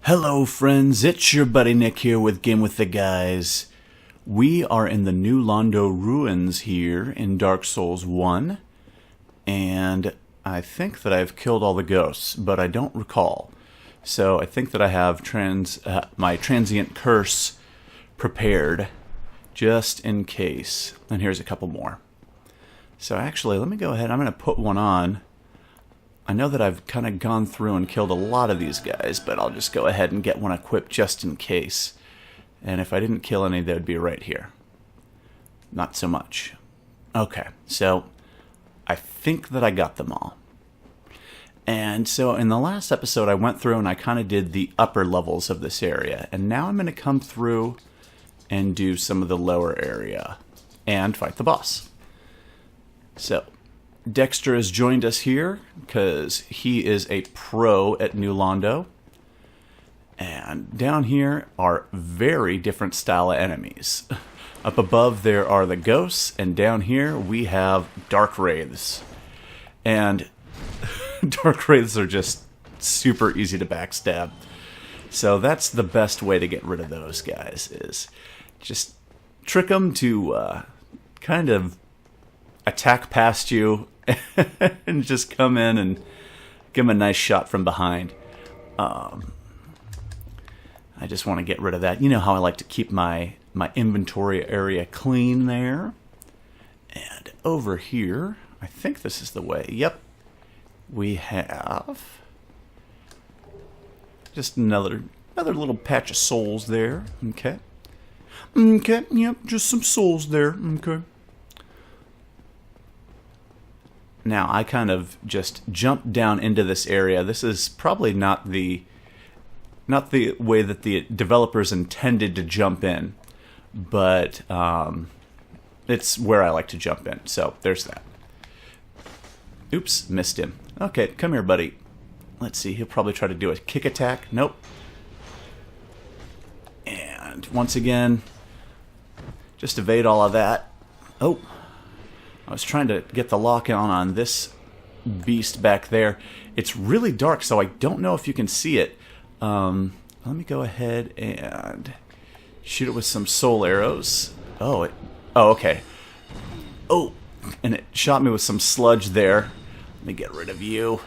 Hello friends, it's your buddy Nick here with Game with the Guys. We are in the new Londo Ruins here in Dark Souls 1, and I think that I've killed all the ghosts, but I don't recall. So I think that I have my transient curse prepared, just in case. And here's a couple more. So actually, let me go ahead, I'm going to put one on. I know that I've kind of gone through and killed a lot of these guys, but I'll just go ahead and get one equipped just in case. And if I didn't kill any, they would be right here. Not so much. Okay, so I think that I got them all. And so in the last episode, I went through and I kind of did the upper levels of this area. And now I'm going to come through and do some of the lower area and fight the boss. So Dexter has joined us here because he is a pro at New Londo. And down here are very different style of enemies. Up above there are the ghosts, and down here we have Darkwraiths. And Darkwraiths are just super easy to backstab. So that's the best way to get rid of those guys, is just trick them to kind of attack past you and just come in and give him a nice shot from behind. I just want to get rid of that. You know how I like to keep my inventory area clean there. And over here, I think this is the way. Yep. We have just another little patch of souls there. Okay. Okay, yep, just some souls there. Okay. Now, I kind of just jumped down into this area. This is probably not the way that the developers intended to jump in, but it's where I like to jump in. So there's that. Oops, missed him. Okay, come here, buddy. Let's see, he'll probably try to do a kick attack. Nope. And once again, just evade all of that. Oh. I was trying to get the lock on this beast back there. It's really dark, so I don't know if you can see it. Let me go ahead and shoot it with some soul arrows. Oh, okay. Oh, and it shot me with some sludge there. Let me get rid of you.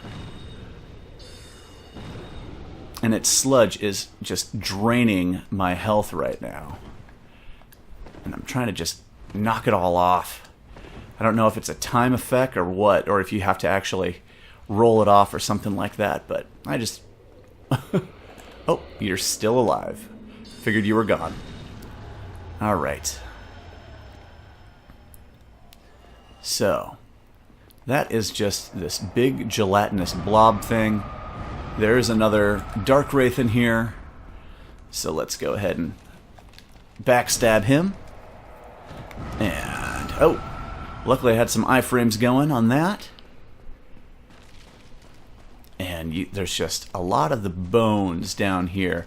And its sludge is just draining my health right now. And I'm trying to just knock it all off. I don't know if it's a time effect or what, or if you have to actually roll it off or something like that, but I just... Oh, you're still alive. Figured you were gone. Alright. So, that is just this big gelatinous blob thing. There's another Darkwraith in here. So let's go ahead and backstab him. And, oh! Luckily I had some iframes going on that. And there's just a lot of the bones down here.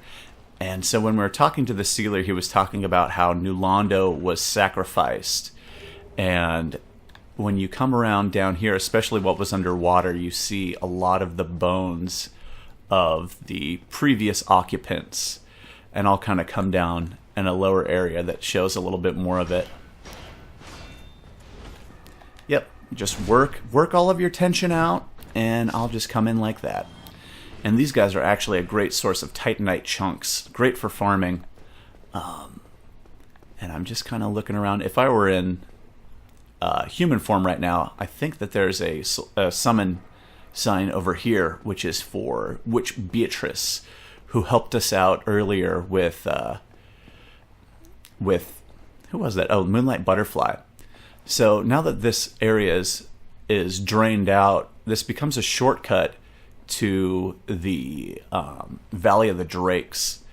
And so when we were talking to the sealer, he was talking about how New Londo was sacrificed. And when you come around down here, especially what was underwater, you see a lot of the bones of the previous occupants. And I'll kind of come down in a lower area that shows a little bit more of it. Yep, just work all of your tension out, and I'll just come in like that. And these guys are actually a great source of titanite chunks, great for farming. And I'm just kind of looking around. If I were in human form right now, I think that there's a summon sign over here, which is for Witch Beatrice, who helped us out earlier with who was that? Oh, Moonlight Butterfly. So now that this area is drained out, this becomes a shortcut to the Valley of the Drakes.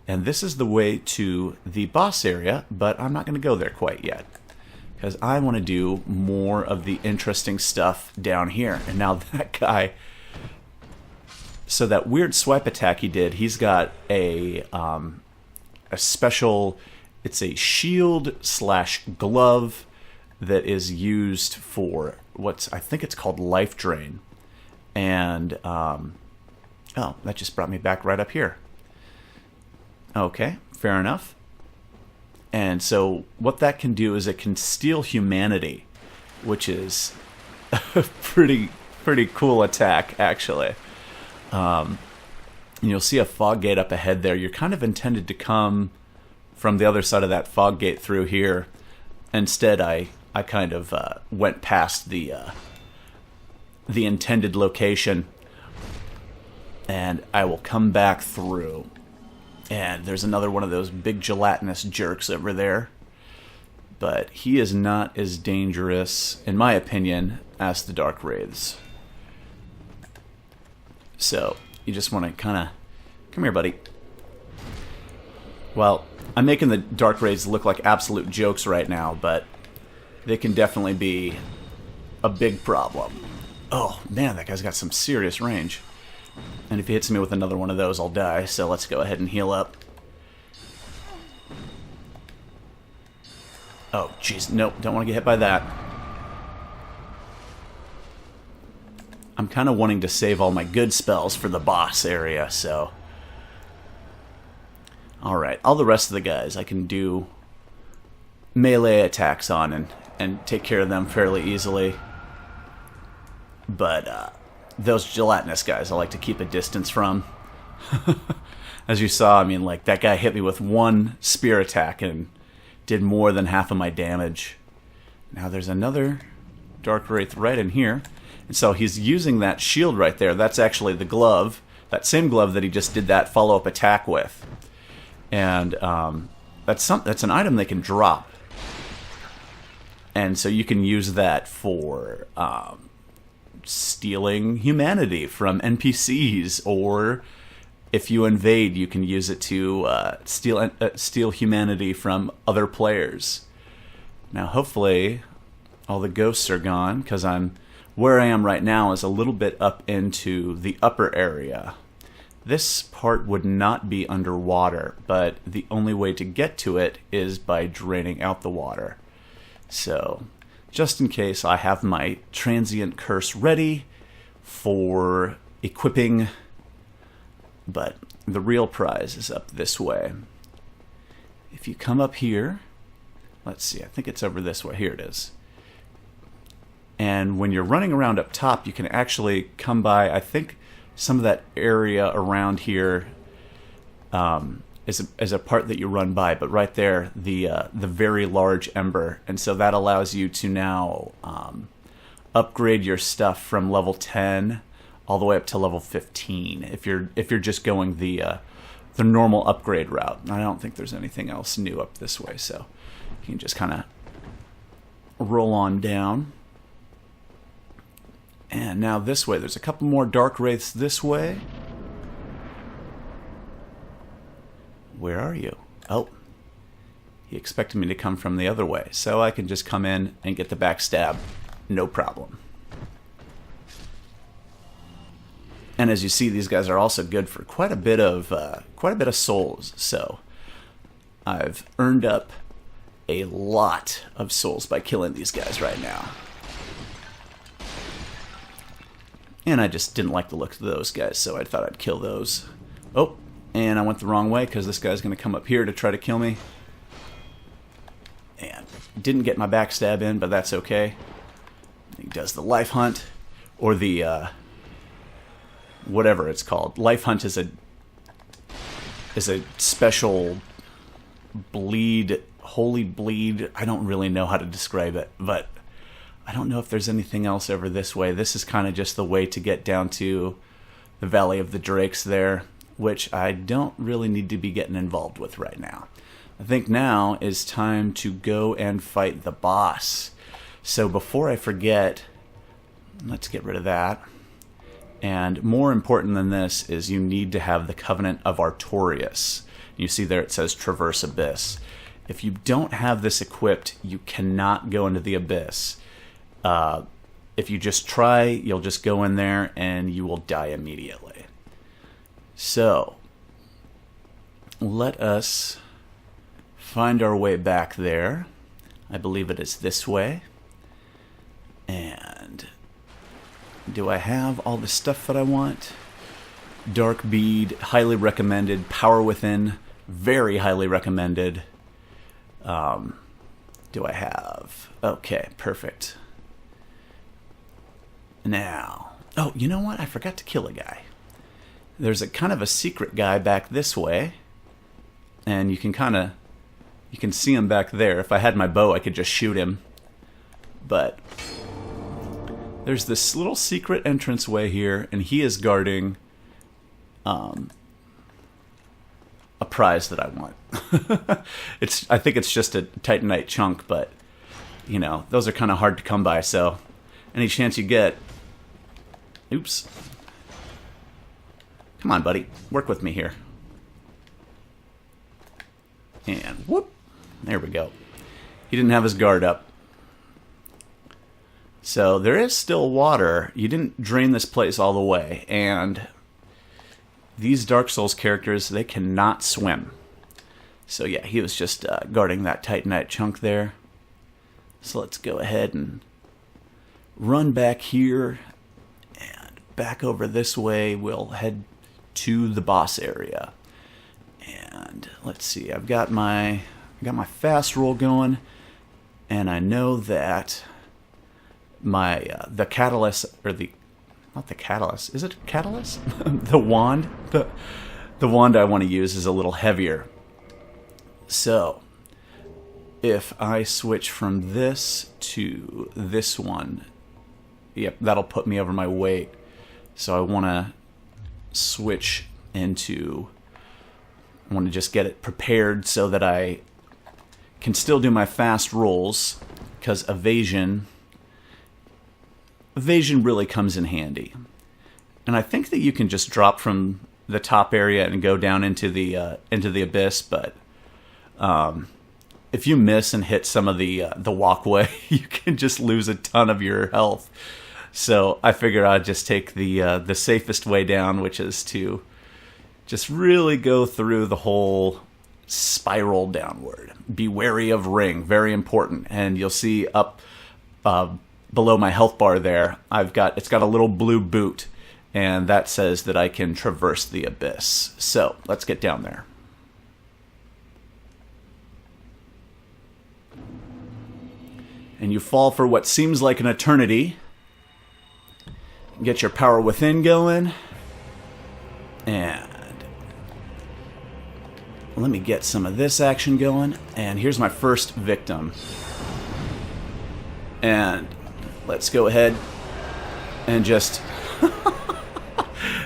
And this is the way to the boss area, but I'm not going to go there quite yet, because I want to do more of the interesting stuff down here. And now that guy, so that weird swipe attack he did, he's got a special, it's a shield/glove that is used for I think it's called life drain. And oh, that just brought me back right up here. Okay, fair enough. And so what that can do is it can steal humanity, which is a pretty cool attack, actually. And you'll see a fog gate up ahead there. You're kind of intended to come from the other side of that fog gate through here. Instead, I kind of went past the intended location, and I will come back through. And there's another one of those big gelatinous jerks over there. But he is not as dangerous, in my opinion, as the Darkwraiths. So, you just want to kind of... Come here, buddy. Well, I'm making the Darkwraiths look like absolute jokes right now, but they can definitely be a big problem. Oh, man, that guy's got some serious range. And if he hits me with another one of those, I'll die, so let's go ahead and heal up. Oh, jeez, nope, don't want to get hit by that. I'm kind of wanting to save all my good spells for the boss area, so... Alright, all the rest of the guys I can do melee attacks on and take care of them fairly easily. But, those gelatinous guys I like to keep a distance from. As you saw, I mean, like, that guy hit me with one spear attack and did more than half of my damage. Now there's another Darkwraith right in here. And so he's using that shield right there. That's actually the glove. That same glove that he just did that follow-up attack with. And that's an item they can drop. And so you can use that for... stealing humanity from NPCs, or if you invade, you can use it to steal humanity from other players. Now, hopefully, all the ghosts are gone, because where I am right now is a little bit up into the upper area. This part would not be underwater, but the only way to get to it is by draining out the water. So... just in case, I have my transient curse ready for equipping, but the real prize is up this way. If you come up here, let's see, I think it's over this way. Here it is. And when you're running around up top, you can actually come by, I think, some of that area around here is a part that you run by, but right there, the very large ember, and so that allows you to now upgrade your stuff from level 10 all the way up to level 15 if you're just going the normal upgrade route. I don't think there's anything else new up this way, so you can just kind of roll on down. And now this way, there's a couple more Darkwraiths this way. Where are you? Oh, he expected me to come from the other way, so I can just come in and get the backstab, no problem. And as you see, these guys are also good for quite a bit of souls. So I've earned up a lot of souls by killing these guys right now. And I just didn't like the look of those guys, so I thought I'd kill those. Oh, and I went the wrong way because this guy's going to come up here to try to kill me. And didn't get my backstab in, but that's okay. He does the life hunt, or the whatever it's called. Life hunt is a special bleed, holy bleed. I don't really know how to describe it, but I don't know if there's anything else over this way. This is kind of just the way to get down to the Valley of the Drakes there, which I don't really need to be getting involved with right now. I think now is time to go and fight the boss. So before I forget, let's get rid of that. And more important than this is you need to have the Covenant of Artorias. You see there it says Traverse Abyss. If you don't have this equipped, you cannot go into the Abyss. If you just try, you'll just go in there and you will die immediately. So, let us find our way back there. I believe it is this way. And do I have all the stuff that I want? Dark Bead, highly recommended. Power Within, Very highly recommended. Do I have... Okay, perfect. Now... Oh, you know what? I forgot to kill a guy. There's a kind of a secret guy back this way. And you can see him back there. If I had my bow, I could just shoot him. But there's this little secret entranceway here, and he is guarding a prize that I want. I think it's just a titanite chunk, but you know, those are kind of hard to come by, so any chance you get... Oops. Come on, buddy. Work with me here. And whoop. There we go. He didn't have his guard up. So there is still water. You didn't drain this place all the way. And these Dark Souls characters, they cannot swim. So yeah, he was just guarding that titanite chunk there. So let's go ahead and run back here. And back over this way, we'll head to the boss area. And let's see, I've got my fast roll going, and I know that my the catalyst, or the not the catalyst, is it catalyst? The wand, the wand I want to use is a little heavier. So if I switch from this to this one, yep, that'll put me over my weight. So I want to switch into... I want to just get it prepared so that I can still do my fast rolls, because evasion really comes in handy. And I think that you can just drop from the top area and go down into the abyss, but if you miss and hit some of the walkway, you can just lose a ton of your health. So I figure I'd just take the safest way down, which is to just really go through the whole spiral downward. Be wary of ring, very important. And you'll see up below my health bar there, it's got a little blue boot, and that says that I can traverse the abyss. So let's get down there. And you fall for what seems like an eternity. Get your power within going. And let me get some of this action going. And here's my first victim. And let's go ahead and just...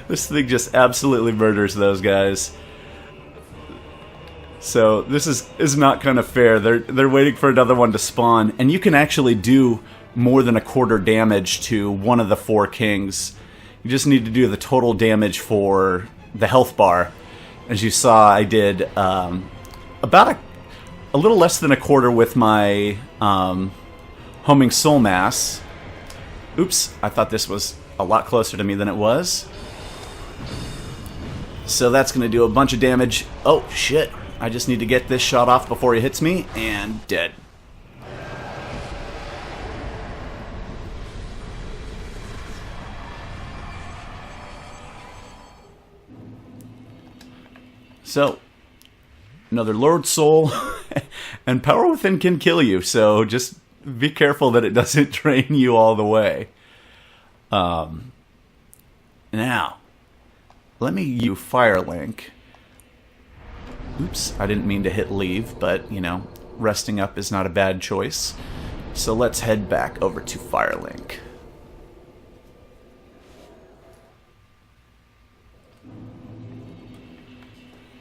This thing just absolutely murders those guys. So this is not kind of fair. They're waiting for another one to spawn. And you can actually do more than a quarter damage to one of the four kings. You just need to do the total damage for the health bar. As you saw, I did about a little less than a quarter with my homing soul mass. Oops, I thought this was a lot closer to me than it was. So that's going to do a bunch of damage. Oh, shit. I just need to get this shot off before he hits me, and dead. So, another Lord Soul, and Power Within can kill you, so just be careful that it doesn't drain you all the way. Now, let me use Firelink. Oops, I didn't mean to hit leave, but, you know, resting up is not a bad choice. So let's head back over to Firelink.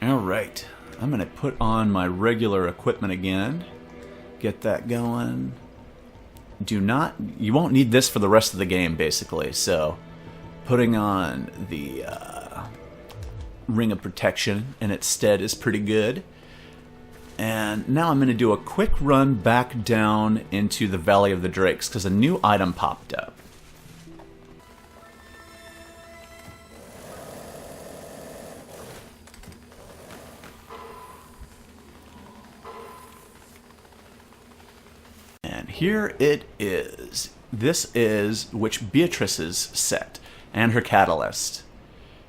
Alright, I'm going to put on my regular equipment again. Get that going. You won't need this for the rest of the game, basically, so putting on the Ring of Protection in its stead is pretty good. And now I'm going to do a quick run back down into the Valley of the Drakes, because a new item popped up. And here it is. This is Witch Beatrice's set and her catalyst.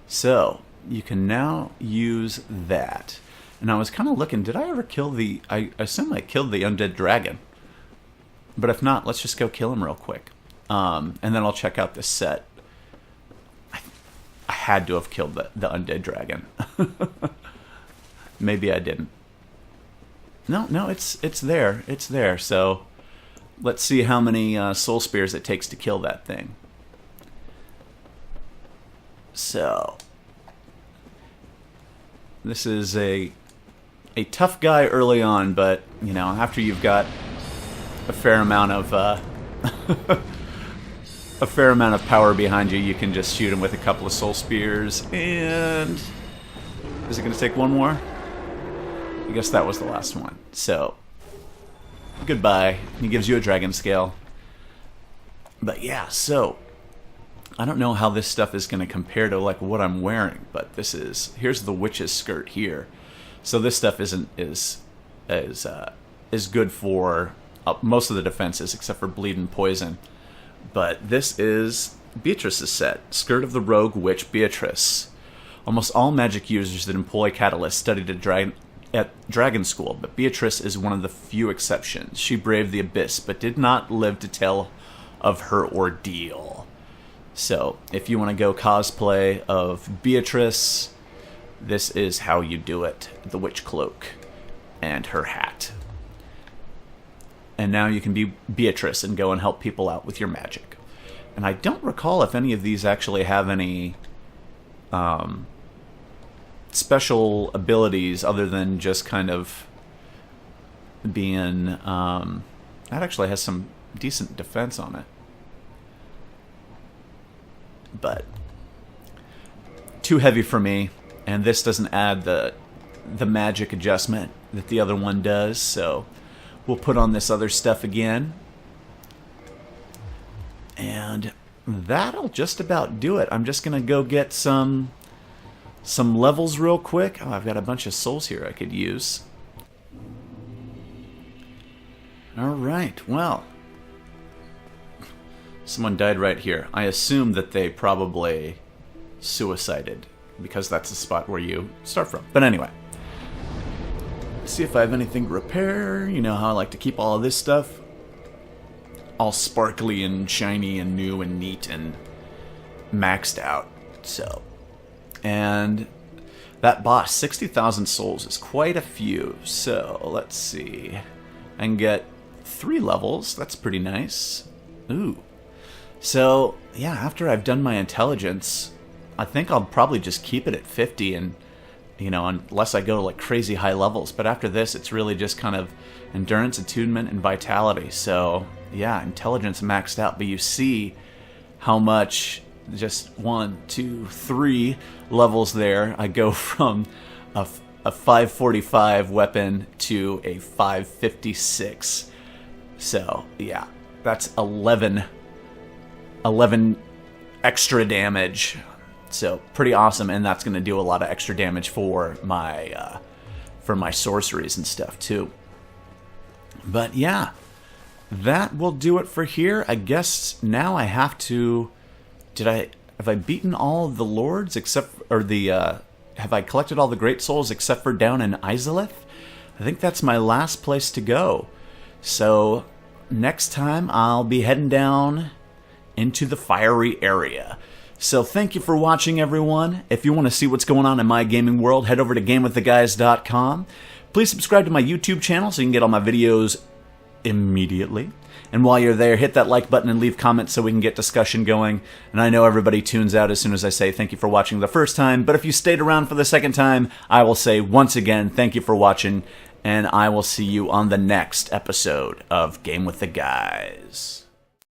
So you can now use that. And I was kind of looking, did I ever kill the... I assume I killed the undead dragon. But if not, let's just go kill him real quick. And then I'll check out this set. I had to have killed the undead dragon. Maybe I didn't. No, it's there. It's there. So let's see how many soul spears it takes to kill that thing. So this is a tough guy early on, but you know, after you've got a fair amount of a fair amount of power behind you, you can just shoot him with a couple of soul spears. And is it going to take one more? I guess that was the last one. So goodbye. He gives you a dragon scale. But yeah, so I don't know how this stuff is going to compare to like what I'm wearing, but here's the witch's skirt here. So this stuff is good for most of the defenses except for bleed and poison. But this is Beatrice's set, Skirt of the Rogue Witch Beatrice. Almost all magic users that employ Catalyst studied at Dragon School, but Beatrice is one of the few exceptions. She braved the abyss, but did not live to tell of her ordeal. So, if you want to go cosplay of Beatrice, this is how you do it. The witch cloak and her hat. And now you can be Beatrice and go and help people out with your magic. And I don't recall if any of these actually have any special abilities other than just kind of being... that actually has some decent defense on it. But too heavy for me, and this doesn't add the magic adjustment that the other one does, so we'll put on this other stuff again. And that'll just about do it. I'm just going to go get some levels real quick. Oh, I've got a bunch of souls here I could use. Alright, well. Someone died right here. I assume that they probably suicided, because that's the spot where you start from. But anyway. See if I have anything to repair. You know how I like to keep all of this stuff all sparkly and shiny and new and neat and maxed out. So, and that boss, 60,000 souls, is quite a few. So let's see. I can get 3 levels. That's pretty nice. Ooh. So yeah, after I've done my intelligence, I think I'll probably just keep it at 50 and, you know, unless I go to like crazy high levels. But after this, it's really just kind of endurance, attunement, and vitality. So yeah, intelligence maxed out. But you see how much, just 1, 2, 3 levels there, I go from a 545 weapon to a 556. So yeah, that's 11 extra damage. So pretty awesome, and that's going to do a lot of extra damage for my sorceries and stuff too. But yeah, that will do it for here. I guess now I have to. Have I beaten all of the lords except, or have I collected all the great souls except for down in Izalith? I think that's my last place to go. So next time I'll be heading down into the fiery area. So thank you for watching, everyone. If you want to see what's going on in my gaming world, head over to GameWithTheGuys.com. Please subscribe to my YouTube channel so you can get all my videos immediately. And while you're there, hit that like button and leave comments so we can get discussion going. And I know everybody tunes out as soon as I say thank you for watching the first time, but if you stayed around for the second time, I will say once again thank you for watching, and I will see you on the next episode of Game with the Guys.